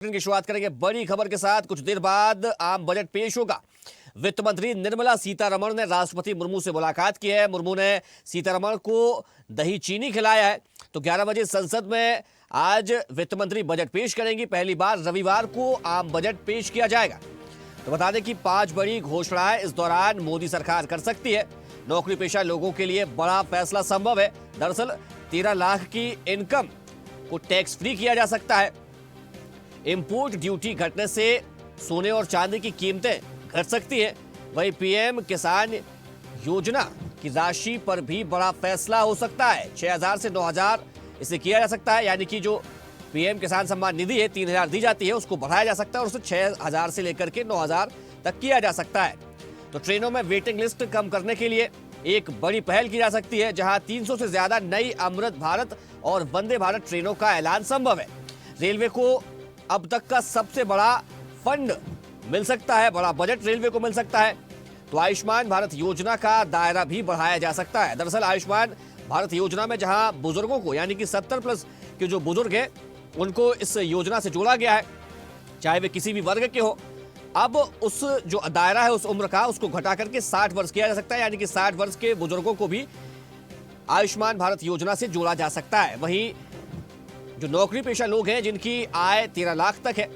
की शुरुआत करेंगे बड़ी खबर के साथ। कुछ देर बाद आम बजट पेश होगा। वित्त मंत्री निर्मला सीतारमण ने राष्ट्रपति मुर्मू से मुलाकात की है। मुर्मू ने सीतारमण को दही चीनी खिलाया है। तो 11 बजे संसद में आज वित्त मंत्री बजट पेश करेंगी। पहली बार रविवार को आम बजट पेश किया जाएगा। तो बता दें कि 5 बड़ी घोषणाएं इस दौरान मोदी सरकार कर सकती है। नौकरी पेशा लोगों के लिए बड़ा फैसला संभव है। दरअसल 13 लाख की इनकम को टैक्स फ्री किया जा सकता है। इंपोर्ट ड्यूटी घटने से सोने और चांदी की कीमतें घट सकती है। वहीं पीएम किसान योजना की राशि पर भी बड़ा फैसला हो सकता है। 6,000 से 9,000 इसे किया जा सकता है, यानी कि जो पीएम किसान सम्मान निधि है 3,000 दी जाती है, उसको बढ़ाया जा सकता है और उसे 6,000 से लेकर के 9,000 तक किया जा सकता है। तो ट्रेनों में वेटिंग लिस्ट कम करने के लिए एक बड़ी पहल की जा सकती है, जहां 300 से ज्यादा नई अमृत भारत और वंदे भारत ट्रेनों का ऐलान संभव है। रेलवे को अब तक का सबसे बड़ा फंड मिल सकता है, बड़ा बजट रेलवे को मिल सकता है। तो आयुष्मान भारत योजना का दायरा भी बढ़ाया जा सकता है। दरअसल आयुष्मान भारत योजना में जहां बुजुर्गों को, यानी कि 70 प्लस के जो बुजुर्ग हैं, उनको इस योजना से जोड़ा गया है, चाहे वे किसी भी वर्ग के हो। अब उस जो दायरा है उस उम्र का, उसको घटा करके 60 वर्ष किया जा सकता है, यानी कि 60 वर्ष के बुजुर्गों को भी आयुष्मान भारत योजना से जोड़ा जा सकता है। वहीं जो नौकरी पेशा लोग हैं जिनकी आय 13 लाख तक है,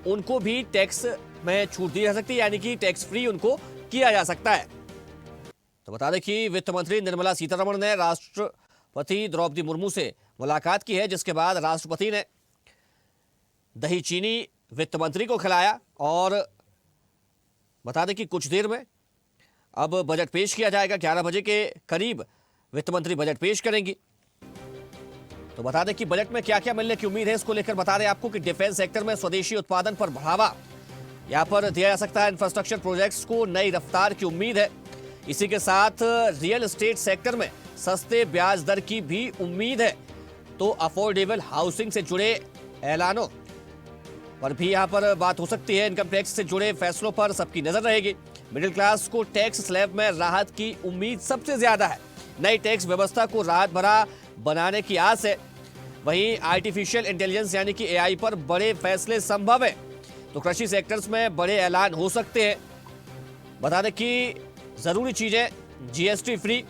उनको भी टैक्स में छूट दी जा सकती है, यानी कि टैक्स फ्री उनको किया जा सकता है। तो बता दें कि वित्त मंत्री निर्मला सीतारमण ने राष्ट्रपति द्रौपदी मुर्मू से मुलाकात की है, जिसके बाद राष्ट्रपति ने दही चीनी वित्त मंत्री को खिलाया। और बता दें कि कुछ देर में अब बजट पेश किया जाएगा। 11 बजे के करीब वित्त मंत्री बजट पेश करेंगी। तो बता दें कि बजट में क्या क्या मिलने की उम्मीद है, इसको लेकर बता दें आपको कि डिफेंस सेक्टर में स्वदेशी उत्पादन पर बढ़ावा यहां पर दिया जा सकता है। इंफ्रास्ट्रक्चर प्रोजेक्ट्स को नई रफ्तार की उम्मीद है। इसी के साथ रियल एस्टेट सेक्टर में सस्ते ब्याज दर की भी उम्मीद है। तो अफोर्डेबल हाउसिंग से जुड़े ऐलानों पर भी यहां पर बात हो सकती है। इनकम टैक्स से जुड़े फैसलों पर सबकी नजर रहेगी। मिडिल क्लास को टैक्स स्लैब में राहत की उम्मीद सबसे ज्यादा है। नई टैक्स व्यवस्था को राहत भरा बनाने की आस है। वहीं आर्टिफिशियल इंटेलिजेंस यानी कि एआई पर बड़े फैसले संभव है। तो कृषि सेक्टर्स में बड़े ऐलान हो सकते हैं। बता दें कि जरूरी चीजें जीएसटी फ्री।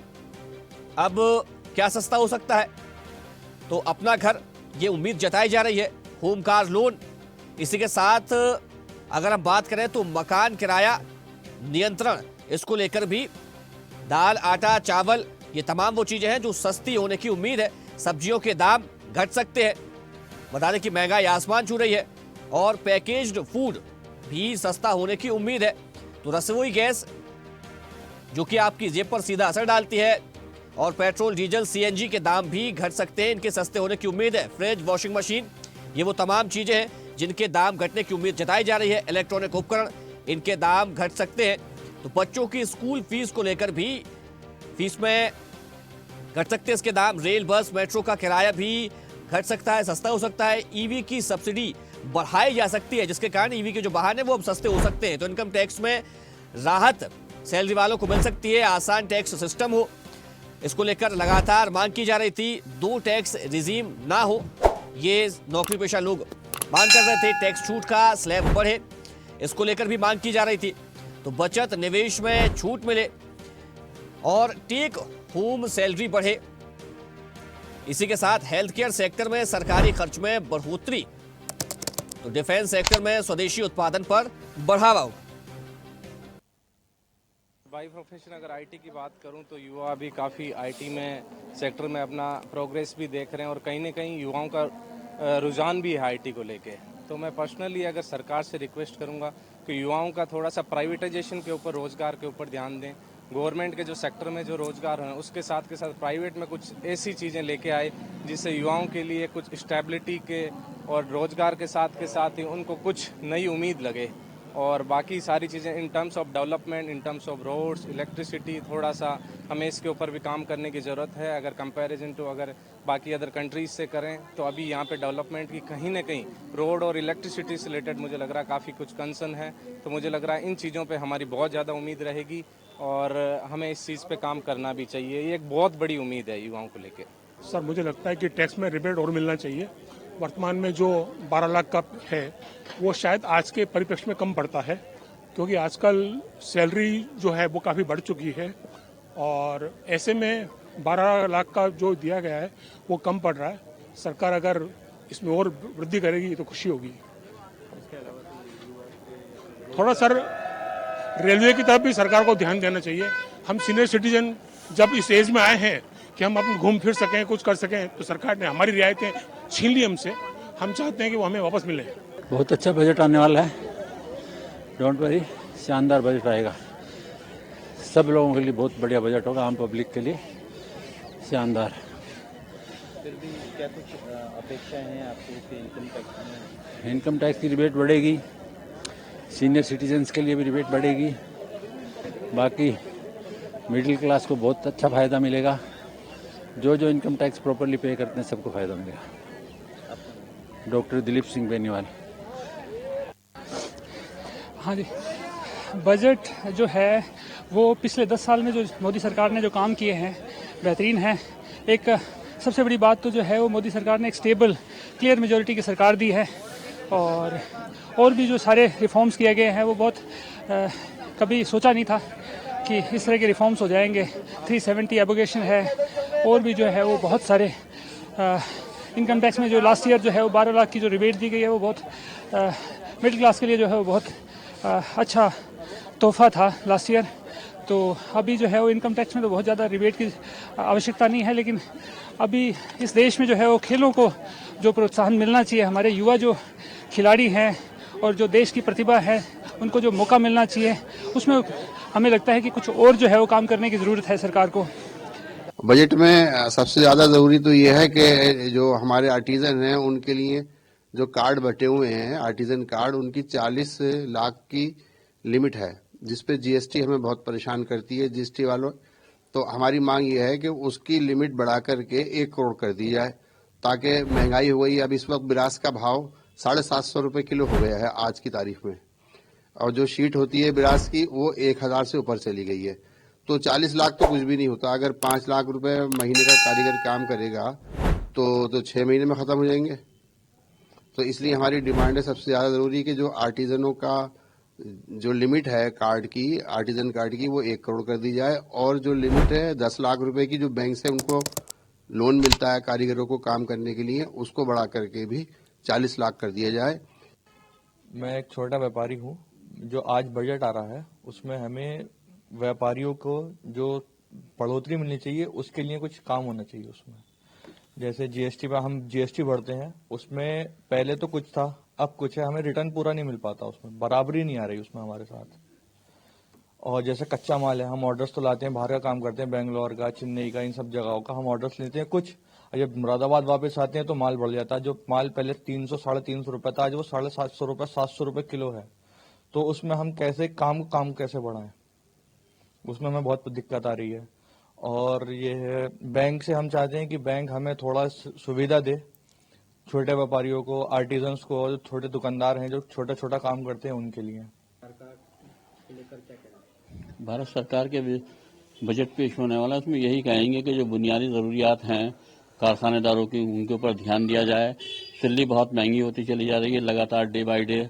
अब क्या सस्ता हो सकता है, तो अपना घर, ये उम्मीद जताई जा रही है। Home car loan. इसी के साथ अगर हम बात करें तो मकान किराया नियंत्रण, इसको लेकर भी दाल, आटा, चावल, ये तमाम वो चीजें हैं जो सस्ती होने की उम्मीद है। सब्जियों के दाम घट सकते हैं। बता दें कि महंगाई आसमान छू रही है और पैकेज्ड फूड भी सस्ता होने की उम्मीद है। तो रसोई गैस जो कि आपकी जेब पर सीधा असर डालती है, और पेट्रोल, डीजल, सीएनजी के दाम भी घट सकते हैं। इनके सस्ते होने की उम्मीद है। फ्रिज, वॉशिंग मशीन, ये वो तमाम चीजें हैं जिनके दाम घटने की उम्मीद जताई जा रही है। इलेक्ट्रॉनिक उपकरण, इनके दाम घट सकते हैं। तो बच्चों की स्कूल फीस को लेकर भी फीस में घट सकते हैं इसके दाम। रेल, बस, मेट्रो का किराया भी घट सकता है, सस्ता हो सकता है। ईवी की सब्सिडी बढ़ाई जा सकती है, जिसके कारण ईवी के जो वाहन है वो अब सस्ते हो सकते हैं। तो इनकम टैक्स में राहत सैलरी वालों को मिल सकती है। आसान टैक्स सिस्टम हो, इसको लेकर लगातार मांग की जा रही थी। 2 टैक्स रिजीम ना हो, ये नौकरी पेशा लोग मांग कर रहे थे। टैक्स छूट का स्लैब बढ़े, इसको लेकर भी मांग की जा रही थी। तो बचत, निवेश में छूट मिले और टेक होम सैलरी बढ़े। इसी के साथ हेल्थ केयर सेक्टर में सरकारी खर्च में बढ़ोतरी। तो डिफेंस सेक्टर में स्वदेशी उत्पादन पर बढ़ावा होगा। बाई प्रोफेशन अगर आईटी की बात करूं तो युवा भी काफ़ी आईटी में सेक्टर में अपना प्रोग्रेस भी देख रहे हैं और कहीं ना कहीं युवाओं का रुझान भी है आईटी को लेके। तो मैं पर्सनली अगर सरकार से रिक्वेस्ट करूंगा कि युवाओं का थोड़ा सा प्राइवेटाइजेशन के ऊपर, रोजगार के ऊपर ध्यान दें। गवर्नमेंट के जो सेक्टर में जो रोजगार हैं उसके साथ के साथ प्राइवेट में कुछ ऐसी चीज़ें लेके आए जिससे युवाओं के लिए कुछ स्टेबिलिटी के और रोजगार के साथ ही उनको कुछ नई उम्मीद लगे। और बाकी सारी चीज़ें in terms of development, in terms of roads, electricity, थोड़ा सा हमें इसके ऊपर भी काम करने की ज़रूरत है। अगर कंपैरिजन टू अगर बाकी अदर कंट्रीज से करें तो अभी यहाँ पे डेवलपमेंट की कहीं ना कहीं रोड और इलेक्ट्रिसिटी से रिलेटेड मुझे लग रहा है काफ़ी कुछ कंसर्न है। तो मुझे लग रहा है इन चीज़ों पे हमारी बहुत ज़्यादा उम्मीद रहेगी और हमें इस चीज़ पे काम करना भी चाहिए। ये एक बहुत बड़ी उम्मीद है युवाओं को लेकर। सर मुझे लगता है कि टैक्स में रिबेट और मिलना चाहिए वर्तमान में जो 12 लाख का है वो शायद आज के परिप्रेक्ष्य में कम पड़ता है, क्योंकि आजकल सैलरी जो है वो काफ़ी बढ़ चुकी है और ऐसे में 12 लाख का जो दिया गया है वो कम पड़ रहा है। सरकार अगर इसमें और वृद्धि करेगी तो खुशी होगी। थोड़ा सर रेलवे की तरफ भी सरकार को ध्यान देना चाहिए। हम सीनियर सिटीजन जब इस एज में आए हैं कि हम अपने घूम फिर सकें, कुछ कर सकें, तो सरकार ने हमारी रियायतें छीन ली हमसे। हम चाहते हैं कि वो हमें वापस मिले। बहुत अच्छा बजट आने वाला है, डोंट वरी, शानदार बजट आएगा। सब लोगों के लिए बहुत बढ़िया बजट होगा, आम पब्लिक के लिए शानदार। फिर भी क्या कुछ अपेक्षाएं हैं आपको कि इनकम टैक्स में? इनकम टैक्स की रिबेट बढ़ेगी, सीनियर सिटीजन्स के लिए भी रिबेट बढ़ेगी, बाकी मिडिल क्लास को बहुत अच्छा फ़ायदा मिलेगा। जो इनकम टैक्स प्रॉपरली पे करते हैं सबको फ़ायदा मिलेगा। डॉक्टर दिलीप सिंह बेनीवाल। हाँ जी, बजट जो है वो पिछले 10 साल में जो मोदी सरकार ने जो काम किए हैं बेहतरीन है। एक सबसे बड़ी बात तो जो है वो मोदी सरकार ने एक स्टेबल क्लियर मेजॉरिटी की सरकार दी है और भी जो सारे रिफॉर्म्स किए गए हैं वो बहुत कभी सोचा नहीं था कि इस तरह के रिफॉर्म्स हो जाएंगे। 370 एबोगेशन है और भी जो है वो बहुत सारे इनकम टैक्स में जो लास्ट ईयर जो है वो 12 लाख की जो रिबेट दी गई है वो बहुत मिडिल क्लास के लिए जो है वो बहुत अच्छा तोहफा था लास्ट ईयर। तो अभी जो है वो इनकम टैक्स में तो बहुत ज़्यादा रिबेट की आवश्यकता नहीं है, लेकिन अभी इस देश में जो है वो खेलों को जो प्रोत्साहन मिलना चाहिए, हमारे युवा जो खिलाड़ी हैं और जो देश की प्रतिभा है उनको जो मौका मिलना चाहिए, उसमें हमें लगता है कि कुछ और जो है वो काम करने की ज़रूरत है सरकार को। बजट में सबसे ज़्यादा ज़रूरी तो ये है कि जो हमारे आर्टिजन हैं उनके लिए जो कार्ड बटे हुए हैं, आर्टिजन कार्ड, उनकी 40 लाख की लिमिट है, जिसपे जीएसटी हमें बहुत परेशान करती है, जीएसटी वालों। तो हमारी मांग ये है कि उसकी लिमिट बढ़ा करके 1 करोड़ कर दी जाए, ताकि महंगाई हो गई। अब इस वक्त बिरास का भाव 750 रुपये किलो हो गया है आज की तारीख में, और जो शीट होती है बिरास की वो 1000 से ऊपर चली गई है। तो 40 लाख तो कुछ भी नहीं होता। अगर 5 लाख रुपए महीने का कारीगर काम करेगा तो 6 महीने में खत्म हो जाएंगे। तो इसलिए हमारी डिमांड है, सबसे ज्यादा जरूरी कि जो आर्टिजनों का जो लिमिट है कार्ड की, आर्टिजन कार्ड की, वो 1 करोड़ कर दी जाए, और जो लिमिट है 10 लाख रुपए की जो बैंक से उनको लोन मिलता है कारीगरों को काम करने के लिए, उसको बढ़ा करके भी 40 लाख कर दिया जाए। मैं एक छोटा व्यापारी हूँ। जो आज बजट आ रहा है उसमें हमें व्यापारियों को जो बढ़ोतरी मिलनी चाहिए उसके लिए कुछ काम होना चाहिए उसमें। जैसे जीएसटी पर हम जीएसटी भरते हैं, उसमें पहले तो कुछ था, अब कुछ है, हमें रिटर्न पूरा नहीं मिल पाता, उसमें बराबरी नहीं आ रही उसमें हमारे साथ। और जैसे कच्चा माल है, हम ऑर्डर्स तो लाते हैं, बाहर का काम करते हैं, बेंगलोर का, चेन्नई का, इन सब जगहों का हम ऑर्डर्स लेते हैं कुछ, और जब मुरादाबाद वापस आते हैं तो माल बढ़ जाता है। जो माल पहले 300 350 रुपये था, आज वो 750 रुपये 700 रुपये किलो है। तो उसमें हम कैसे काम कैसे बढ़ाएं, उसमें हमें बहुत दिक्कत आ रही है। और ये है, बैंक से हम चाहते हैं कि बैंक हमें थोड़ा सुविधा दे, छोटे व्यापारियों को, आर्टिजन्स को, जो छोटे दुकानदार हैं जो छोटा छोटा काम करते हैं उनके लिए। भारत सरकार के बजट पेश होने वाला, उसमें यही कहेंगे कि जो बुनियादी ज़रूरियात हैं कारखानेदारों की, उनके ऊपर ध्यान दिया जाए। दिल्ली बहुत महंगी होती चली जा रही है लगातार, डे बाय डे।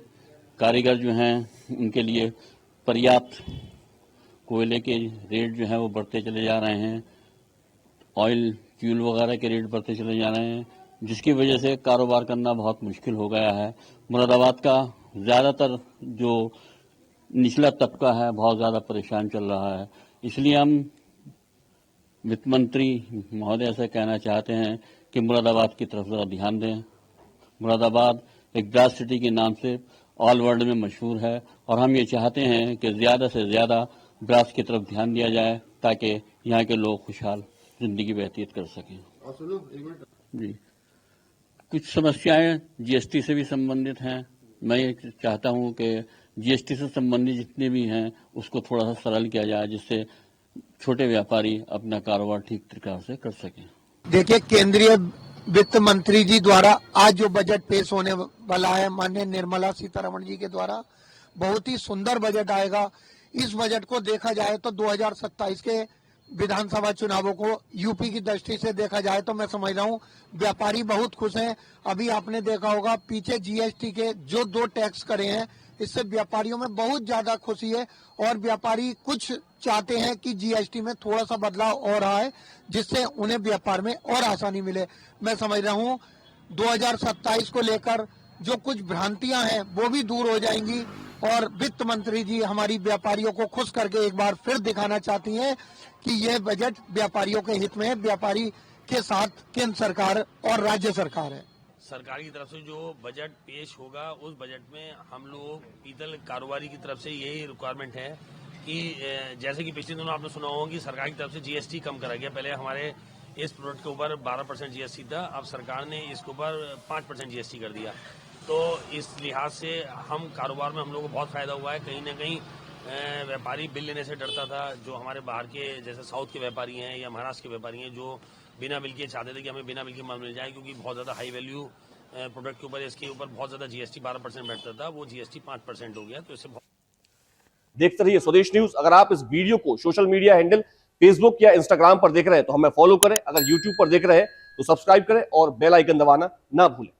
कारीगर जो हैं उनके लिए पर्याप्त कोयले के रेट जो है वो बढ़ते चले जा रहे हैं, ऑयल फ्यूल वगैरह के रेट बढ़ते चले जा रहे हैं, जिसकी वजह से कारोबार करना बहुत मुश्किल हो गया है। मुरादाबाद का ज़्यादातर जो निचला तबका है बहुत ज़्यादा परेशान चल रहा है। इसलिए हम वित्त मंत्री महोदय से कहना चाहते हैं कि मुरादाबाद की तरफ ज़रा ध्यान दें। मुरादाबाद एक ब्रास सिटी के नाम से ऑल वर्ल्ड में मशहूर है, और हम ये चाहते हैं कि ज़्यादा से ज़्यादा ब्रास की तरफ ध्यान दिया जाए, ताकि यहाँ के लोग खुशहाल जिंदगी व्यतीत कर सकें। जी, कुछ समस्याएं जीएसटी से भी संबंधित हैं। मैं ये चाहता हूँ कि जीएसटी से संबंधित जितने भी हैं उसको थोड़ा सा सरल किया जाए, जिससे छोटे व्यापारी अपना कारोबार ठीक तरीके से कर सकें। देखिए, केंद्रीय वित्त मंत्री जी द्वारा आज जो बजट पेश होने वाला है, माननीय निर्मला सीतारमण जी के द्वारा, बहुत ही सुंदर बजट आएगा। इस बजट को देखा जाए तो 2027 के विधानसभा चुनावों को यूपी की दृष्टि से देखा जाए तो मैं समझ रहा हूँ व्यापारी बहुत खुश हैं। अभी आपने देखा होगा पीछे जीएसटी के जो 2 टैक्स करे हैं, इससे व्यापारियों में बहुत ज्यादा खुशी है और व्यापारी कुछ चाहते हैं कि जीएसटी में थोड़ा सा बदलाव हो रहा है जिससे उन्हें व्यापार में और आसानी मिले। मैं समझ रहा हूँ 2027 को लेकर जो कुछ भ्रांतियां हैं वो भी दूर हो जाएंगी और वित्त मंत्री जी हमारी व्यापारियों को खुश करके एक बार फिर दिखाना चाहती हैं कि यह बजट व्यापारियों के हित में है। व्यापारी के साथ केंद्र सरकार और राज्य सरकार है। सरकार की तरफ से जो बजट पेश होगा उस बजट में हम लोग पीतल कारोबारी की तरफ से यही रिक्वायरमेंट है कि जैसे कि पिछले दिनों आपने सुना होगा कि सरकार की तरफ से जीएसटी कम करा गया। पहले हमारे इस प्रोडक्ट के ऊपर 12% जीएसटी था, अब सरकार ने इसके ऊपर 5% जीएसटी कर दिया। तो इस लिहाज से हम कारोबार में हम लोग को बहुत फायदा हुआ है। कहीं ना कहीं व्यापारी बिल लेने से डरता था, जो हमारे बाहर के जैसे साउथ के व्यापारी हैं या महाराष्ट्र के व्यापारी हैं जो बिना बिल के चाहते थे कि हमें बिना बिल के माल मिल जाए, क्योंकि बहुत ज़्यादा हाई वैल्यू प्रोडक्ट के ऊपर इसके ऊपर बहुत ज़्यादा जीएसटी 12% बैठता था, वो जीएसटी 5% हो गया। तो इससे देखते रहिए स्वदेश न्यूज। अगर आप इस वीडियो को सोशल मीडिया हैंडल फेसबुक या इंस्टाग्राम पर देख रहे हैं तो हमें फॉलो करें, अगर यूट्यूब पर देख रहे हैं तो सब्सक्राइब करें और बेल आइकन दबाना ना भूलें।